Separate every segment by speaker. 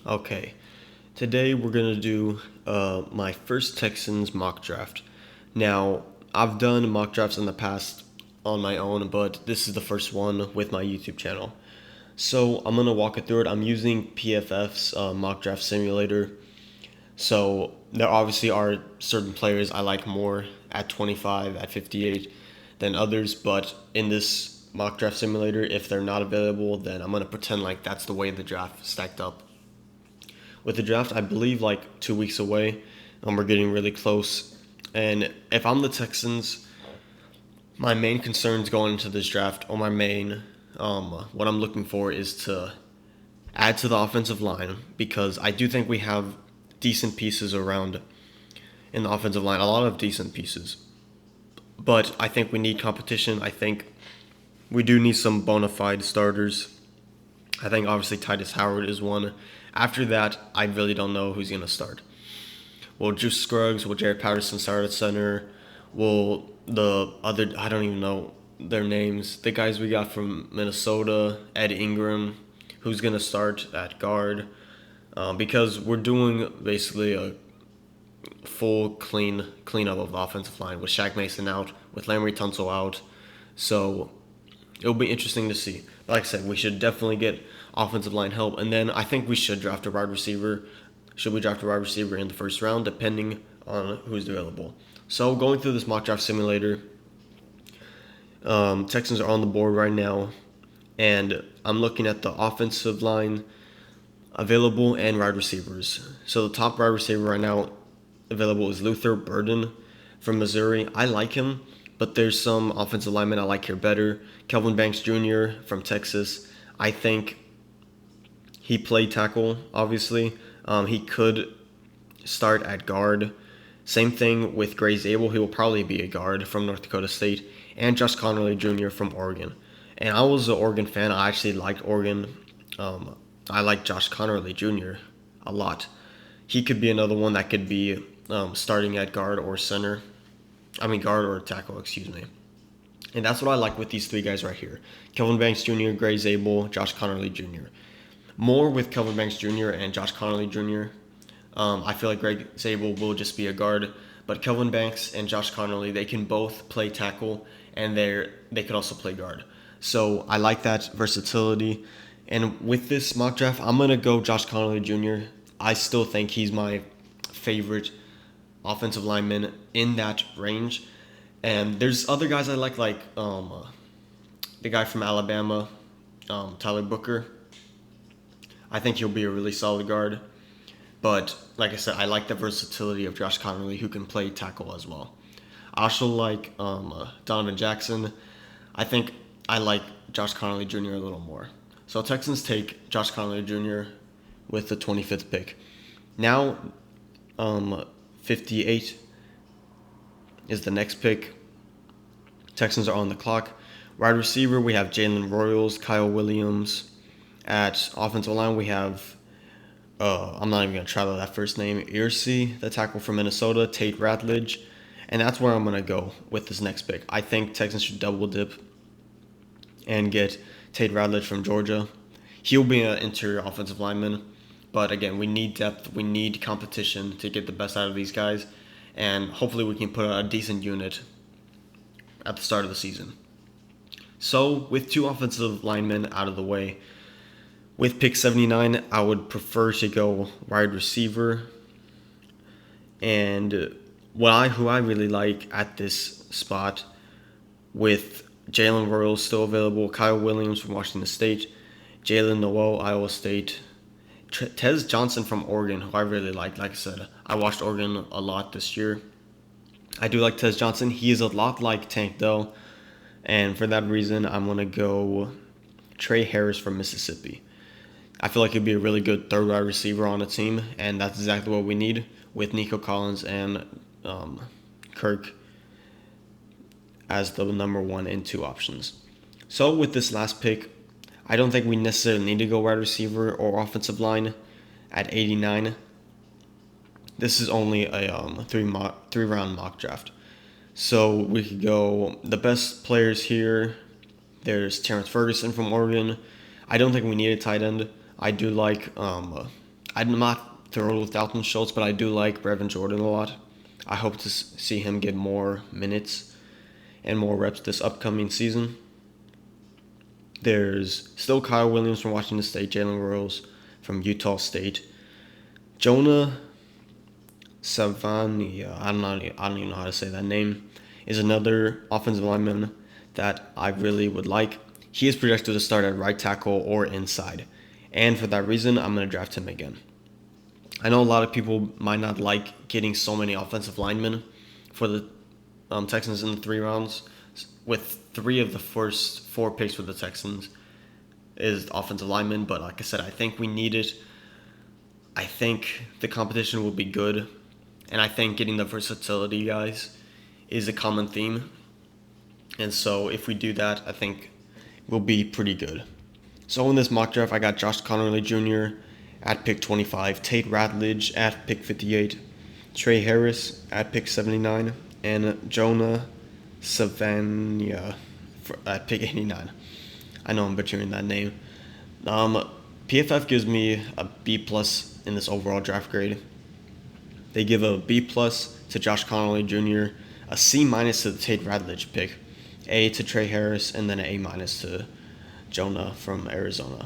Speaker 1: Okay, today we're gonna do my first Texans mock draft. Now, I've done mock drafts in the past on my own, but this is the first one with my YouTube channel. So I'm gonna walk it through it. I'm using PFF's mock draft simulator. So there obviously are certain players I like more at 25, at 58 than others, but in this mock draft simulator, if they're not available, then I'm gonna pretend like that's the way the draft stacked up. With the draft, I believe like 2 weeks away, and we're getting really close. And if I'm the Texans, my main concerns going into this draft, or my main, what I'm looking for is to add to the offensive line because I do think we have decent pieces around in the offensive line, a lot of decent pieces. But I think we need competition. I think we do need some bona fide starters. I think obviously Titus Howard is one. After that, I really don't know who's going to start. Will Juice Scruggs, will Jared Patterson start at center? Will the other, I don't even know their names, the guys we got from Minnesota, Ed Ingram, who's going to start at guard? Because we're doing basically a full cleanup of the offensive line with Shaq Mason out, with Larry Tunsil out. So it'll be interesting to see. But like I said, we should definitely get offensive line help, and then I think we should draft a wide receiver. Should we draft a wide receiver in the first round, depending on who's available? So going through this mock draft simulator, Texans are on the board right now, and I'm looking at the offensive line available and wide receivers. So the top wide receiver right now available is Luther Burden from Missouri. I like him, but there's some offensive linemen I like here better. Kelvin Banks Jr. from Texas. I think he played tackle, obviously. He could start at guard. Same thing with Grace Abel. He will probably be a guard from North Dakota State. And Josh Connerly Jr. from Oregon. And I was an Oregon fan. I actually liked Oregon. I like Josh Connerly Jr. a lot. He could be another one that could be starting at guard or center. I mean, guard or tackle, excuse me. And that's what I like with these three guys right here. Kelvin Banks Jr., Gray Zabel, Josh Connerly Jr. More with Kelvin Banks Jr. and Josh Connerly Jr. I feel like Greg Zabel will just be a guard, but Kelvin Banks and Josh Connerly, they can both play tackle, and they could also play guard. So I like that versatility. And with this mock draft, I'm going to go Josh Connerly Jr. I still think he's my favorite offensive lineman in that range. And there's other guys I like the guy from Alabama, Tyler Booker. I think he'll be a really solid guard. But like I said, I like the versatility of Josh Connerly, who can play tackle as well. I also like Donovan Jackson. I think I like Josh Connerly Jr. a little more. So Texans take Josh Connerly Jr. with the 25th pick. Now, 58 is the next pick. Texans are on the clock. Wide receiver, we have Jalen Royals, Kyle Williams. At offensive line, we have, I'm not even going to try that first name, Earsey, the tackle from Minnesota, Tate Ratledge. And that's where I'm going to go with this next pick. I think Texans should double dip and get Tate Ratledge from Georgia. He'll be an interior offensive lineman. But again, we need depth. We need competition to get the best out of these guys. And hopefully we can put a decent unit at the start of the season. So with two offensive linemen out of the way, with pick 79, I would prefer to go wide receiver. And who I really like at this spot, with Jalen Royals still available, Kyle Williams from Washington State, Jalen Noel, Iowa State, Tez Johnson from Oregon, who I really like. Like I said, I watched Oregon a lot this year. I do like Tez Johnson. He is a lot like Tank Dell. And for that reason, I'm going to go Trey Harris from Mississippi. I feel like he'd be a really good third wide receiver on a team, and that's exactly what we need with Nico Collins and Kirk as the number 1 and 2 options. So with this last pick, I don't think we necessarily need to go wide receiver or offensive line at 89. This is only a three-round mock draft. So we could go the best players here. There's Terrence Ferguson from Oregon. I don't think we need a tight end. I do like I'm not thrilled with Dalton Schultz, but I do like Brevin Jordan a lot. I hope to see him get more minutes and more reps this upcoming season. There's still Kyle Williams from Washington State, Jalen Rose from Utah State, Jonah Savania, I don't even know how to say that name, is another offensive lineman that I really would like. He is projected to start at right tackle or inside, and for that reason, I'm going to draft him again. I know a lot of people might not like getting so many offensive linemen for the Texans in the 3 rounds. With 3 of the first 4 picks for the Texans is offensive linemen, but like I said, I think we need it. I think the competition will be good, and I think getting the versatility guys is a common theme. And so if we do that, I think we'll be pretty good. So in this mock draft, I got Josh Connerly Jr. at pick 25, Tate Ratledge at pick 58, Trey Harris at pick 79, and Jonah Savania at pick 89. I know I'm butchering that name. PFF gives me a B plus in this overall draft grade. They give a B plus to Josh Connerly Jr., a C minus to the Tate Ratledge pick, A to Trey Harris, and then an A minus to Jonah from Arizona.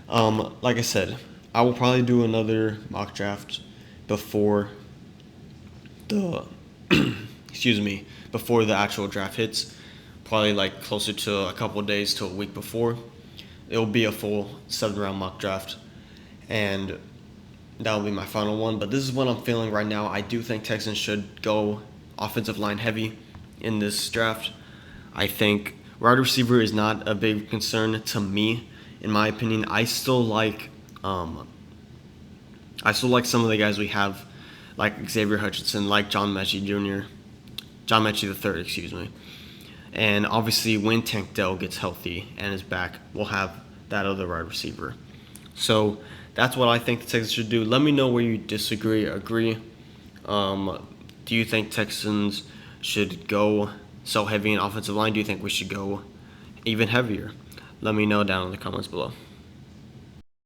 Speaker 1: Like I said, I will probably do another mock draft before the before the actual draft hits, probably like closer to a couple of days to a week before. It'll be a full 7-round mock draft, and that will be my final one. But this is what I'm feeling right now. I do think Texans should go offensive line heavy in this draft. I think wide receiver is not a big concern to me, in my opinion. I still like some of the guys we have, like Xavier Hutchinson, like John Mechie III, excuse me. And obviously, when Tank Dell gets healthy and is back, we'll have that other wide receiver. So that's what I think the Texans should do. Let me know where you disagree or agree. Do you think Texans should go so heavy in offensive line? Do you think we should go even heavier? Let me know down in the comments below.